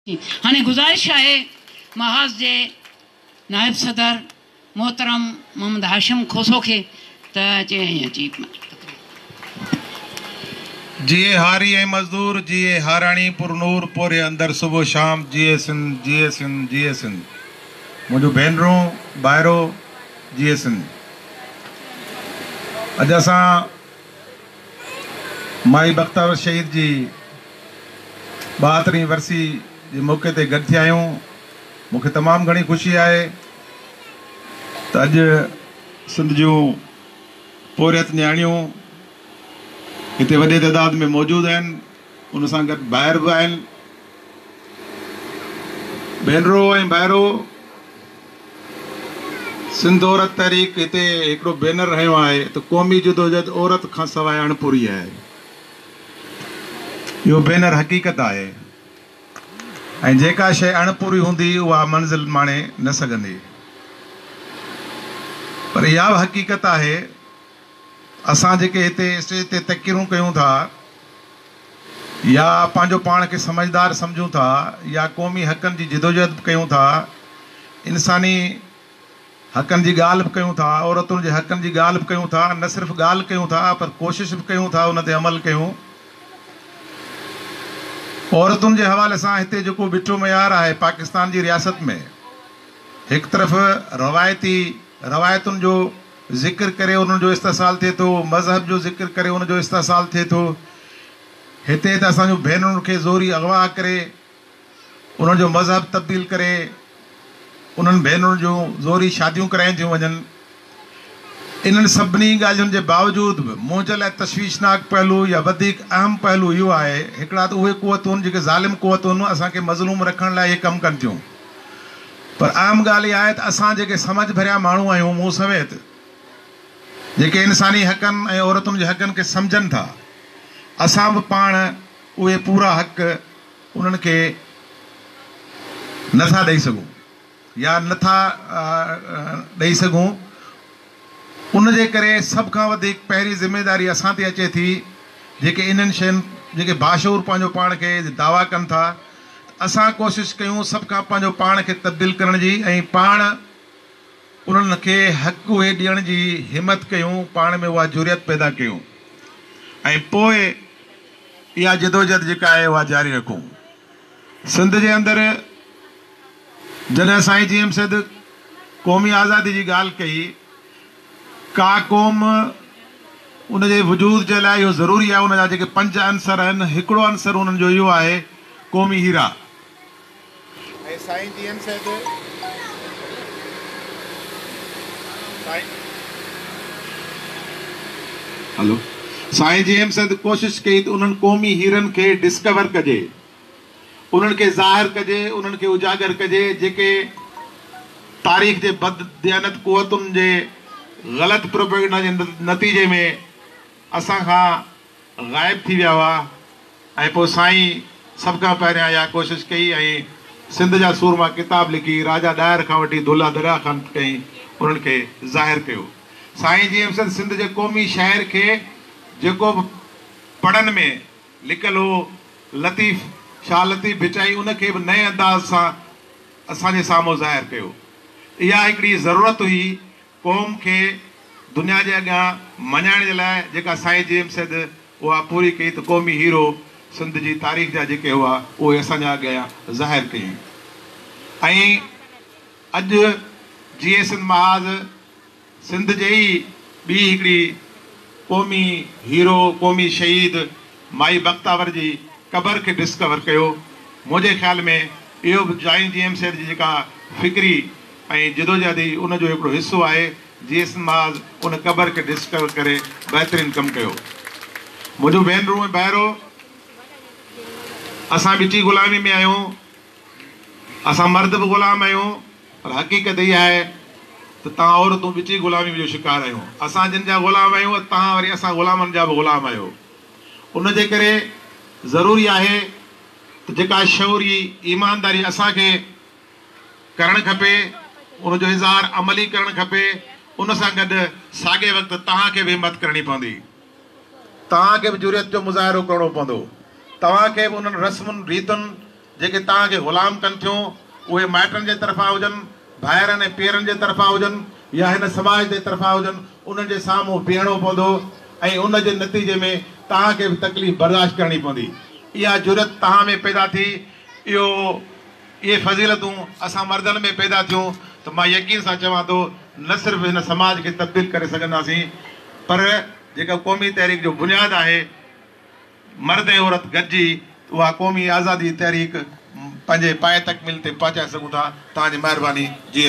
हाने गुजारिश है महाज जे नायब सदर मोहतरम मोहम्मद हाशिम खोसो के अची जिए हारी ऐं मजदूर जिए हाराणी पुरनूर पोरे अंदर सुबह शाम जिए सिंध जिए सिंध जिए सिंध मुझो भेनरूं ॿाहिरो जिए सिंध। अॼु असां माई बख्तावर शहीद जी 72वीं वरसी जे मौक़े ते गॾु थिया आहियूं। मूंखे तमामु घणी ख़ुशी आहे त अॼु सिंध जूं पोरियत न्याणियूं हिते वॾे तइदाद में मौजूदु आहिनि, उन सां गॾु ॿाहिरि बि आहिनि। भेनरो ऐं ॿाहिरो सिंध औरत तहरीक हिते हिकिड़ो बैनर हयो आहे त क़ौमी जदोजहद औरत खां सवाइ अणपूरी आहे। इहो बैनर हक़ीक़त आहे ऐं जेका शइ अणपूरी हूंदी उहा मंज़िल माणे न सघंदी, पर इहा बि हक़ीक़त आहे असां जेके हिते स्टेज ते तक़रीरूं कयूं था या पंहिंजो पाण खे समझदार सम्झूं था या क़ौमी हक़नि जी जदोजहद कयूं था, इंसानी हक़नि जी ॻाल्हि बि कयूं था, औरतुनि जे हक़नि जी ॻाल्हि बि कयूं था, न सिर्फ़ु ॻाल्हि कयूं था पर कोशिशि बि कयूं था उन ते अमल कयूं। औरतुनि जे हवाले सां हिते जेको ॿिठो मयार आहे पाकिस्तान जी रियासत में, हिकु तरफ़ रवायतुनि जो ज़िक्र करे उन्हनि जो इस्तेसाल थिए थो, मज़हब जो ज़िक्र करे उन जो इस्तेसाल थिए थो। हिते त असांजो भेनरुनि खे ज़ोरी अगवा करे उन्हनि जो मज़हब तब्दील करे उन्हनि भेनरुनि जूं ज़ोरी शादियूं करायूं थियूं वञनि। इन्हनि सभिनी ॻाल्हियुनि जे बावजूदि बि मुंहिंजे लाइ तशवीशनाक पहलू या वधीक अहम पहलू इहो आहे, हिकिड़ा त उहे क़ुवतूं जेके ज़ालिम क़ुवतूं असांखे मज़लूम रखण लाइ इहे कमु कनि थियूं, पर अहम ॻाल्हि इहा आहे त असां जेके समझ भरिया माण्हू आहियूं, मूं समेत जेके इंसानी हक़नि ऐं औरतुनि जे हक़नि खे सम्झनि था, असां बि पाण उहे पूरा हक़ उन्हनि खे नथा ॾेई सघूं या नथा ॾेई सघूं। उन जे करे सभ खां वधीक पहिरीं ज़िम्मेदारी असां ते अचे थी, जेके इन्हनि शयुनि जेके बाशऊर पंहिंजो पाण खे दावा कनि था, असां कोशिशि कयूं सभ खां पंहिंजो पाण खे तब्दील करण जी ऐं पाण उन्हनि खे हक़ उहे ॾियण जी हिमत कयूं, पाण में उहा जुरियत पैदा कयूं ऐं पोइ इहा जदोजहद जेका आहे उहा जारी रखूं। सिंध जे अंदरि जॾहिं साईं जी एमसद क़ौमी आज़ादी जी ॻाल्हि कई, का क़ौम उन जे वजूद जे लाइ इहो ज़रूरी आहे, उन जा जेके 5 अंसर आहिनि, हिकिड़ो अंसर उन्हनि जो इहो आहे क़ौमी हीरा। ऐं साईं जी एमसद साईं जी एमसद कोशिशि कई त उन्हनि क़ौमी हीरनि खे डिस्कवर कजे, उन्हनि खे ज़ाहिर कजे, उन्हनि खे उजागर कजे, जेके तारीख़ जे बददियानत क़ुवतुनि जे ग़लति प्रोपेगेंडा जे नतीजे में असां खां ग़ाइब थी विया हुआ। ऐं पोइ साईं सभ खां पहिरियां इहा कोशिशि कई ऐं सिंध जा सूरमा किताब लिखी, राजा ॾाहिर खां वठी दुल्हा दरिया खां कई, उन्हनि खे ज़ाहिर कयो। साईं जी एमसद सिंध जे क़ौमी शहर खे जेको बि पढ़नि में लिखियलु हो लतीफ़ शाह लतीफ़ भिचाई, उनखे बि नए अंदाज़ सां असांजे साम्हूं ज़ाहिर कयो। इहा हिकिड़ी ज़रूरत हुई क़ौम खे दुनिया जे अॻियां मञाइण जे लाइ, जेका साईं जी एमसद उहा पूरी कई त क़ौमी हीरो सिंध जी तारीख़ जा जेके हुआ उहे असांजा अॻियां ज़ाहिर कयूं। ऐं अॼु जीए सिंध महाज सिंध जे ई ॿी हिकिड़ी क़ौमी हीरो क़ौमी शहीद माई बख्तावर जी क़बर खे डिस्कवर कयो। मुंहिंजे ख़्याल में इहो बि साईं जी एमसद जी जेका फ़िक्री ऐं जदोजहदी उन जो हिकिड़ो हिसो आहे। जीए सिंध महाज उन क़बर खे डिस्कवर करे बहितरीनु कमु कयो। मुंहिंजो भेनरूं ऐं ॿाहिरो असां ॿिटी ग़ुलामी में आहियूं, असां मर्द बि ग़ुलाम आहियूं, पर हक़ीक़त इहा आहे त तव्हां औरतूं ॿिटी ग़ुलामी जो शिकार आहियूं। असां जिन जा ग़ुलाम आहियूं, तव्हां वरी असां ग़ुलामनि जा बि ग़ुलाम आहियो। उन जे करे ज़रूरी आहे त जेका शऊरी ईमानदारी असांखे करणु खपे, उनजो इज़हार अमली करणु खपे, उन सां गॾु साॻे वक़्तु तव्हांखे बि हिमत करणी पवंदी, तव्हांखे बि जुरियत जो मुज़ाहिरो करणो पवंदो, तव्हांखे बि उन्हनि रस्मुनि रीतुनि जेके तव्हांखे ग़ुलाम कनि थियूं उहे माइटनि जे तरफ़ां हुजनि, भाइरनि ऐं पीअरनि जे तरफ़ां हुजनि या हिन समाज जे तरफ़ां हुजनि, उन्हनि जे साम्हूं बीहणो पवंदो ऐं उन जे नतीजे में तव्हांखे बि तकलीफ़ बर्दाश्त करणी पवंदी। इहा जुरत तव्हां में पैदा थी, इहे फज़ीलतूं असां मर्दनि में पैदा थियूं त मां यकीन सां चवां थो न सिर्फ़ु हिन समाज खे तब्दील करे सघंदासीं, पर जेका क़ौमी तहरीक जो बुनियादु आहे मर्द ऐं औरत गॾिजी उहा क़ौमी आज़ादी तहरीक पंहिंजे पाए तकमील ते पहुचाए सघूं था। तव्हांजी महिरबानी। जी